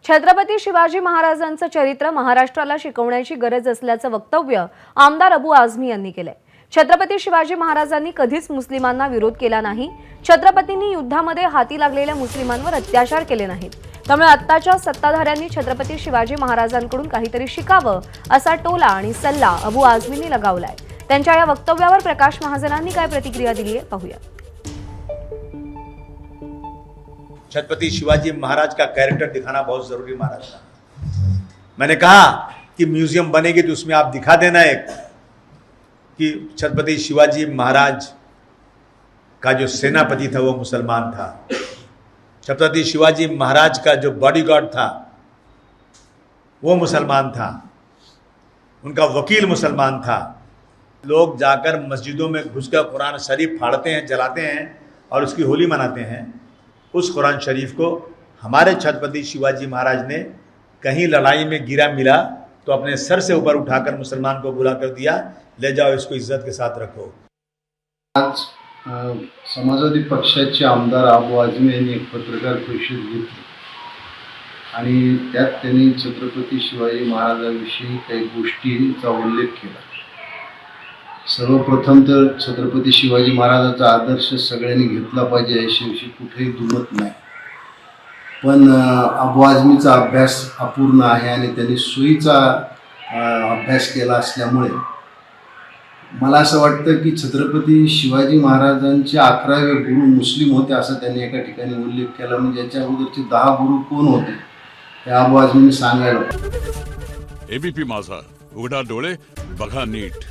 छत्रपती शिवाजी महाराजांचं चरित्र महाराष्ट्राला शिकवण्याची गरज असल्याचं वक्तव्य आमदार अबू आझमी यांनी केलंय। छत्रपती शिवाजी महाराजांनी कधीच मुस्लिमांना विरोध केला नाही। छत्रपतींनी युद्धामध्ये हाती लागलेल्या मुस्लिमांवर अत्याचार केले नाहीत। त्यामुळे आत्ताच्या सत्ताधाऱ्यांनी छत्रपती शिवाजी महाराजांकडून काहीतरी शिकावं असा टोला आणि सल्ला अबू आझमींनी लगावलाय। त्यांच्या या वक्तव्यावर प्रकाश महाजनांनी काय प्रतिक्रिया दिली आहे पाहूया। छत्रपति शिवाजी महाराज का कैरेक्टर दिखाना बहुत जरूरी महाराज का। मैंने कहा कि म्यूजियम बनेगी तो उसमें आप दिखा देना एक कि छत्रपति शिवाजी महाराज का जो सेनापति था वो मुसलमान था, छत्रपति शिवाजी महाराज का जो बॉडीगार्ड था वो मुसलमान था, उनका वकील मुसलमान था। लोग जाकर मस्जिदों में घुसकर कुरान शरीफ फाड़ते हैं, जलाते हैं और उसकी होली मनाते हैं। उस कुरान शरीफ को हमारे छत्रपति शिवाजी महाराज ने कहीं लड़ाई में गिरा मिला तो अपने सर से ऊपर उठाकर मुसलमान को बुला कर दिया, ले जाओ इसको इज्जत के साथ रखो। आज समाजवादी पक्षाचे आमदार अबू आझमी यांनी एक पत्रकार परिषद घेतली आणि त्यात त्यांनी छत्रपती शिवाजी महाराजांविषयी काही गोष्टींचा उल्लेख केला। सर्वप्रथम तर छत्रपती शिवाजी महाराजांचा आदर्श सगळ्यांनी घेतला पाहिजे याविषयी कुठेही दुमत नाही, पण अबू आझमीचा अभ्यास अपूर्ण आहे आणि त्यांनी सोयीचा अभ्यास केला असल्यामुळे मला असं वाटतं की छत्रपती शिवाजी महाराजांचे 11वे गुरु मुस्लिम होते असं त्यांनी एका ठिकाणी उल्लेख केला। म्हणजे याच्या अगोदरचे 10 गुरु कोण होते हे अबू आझमीने सांगायला। एबीपी माझा, उघडा डोळे बघा नीट।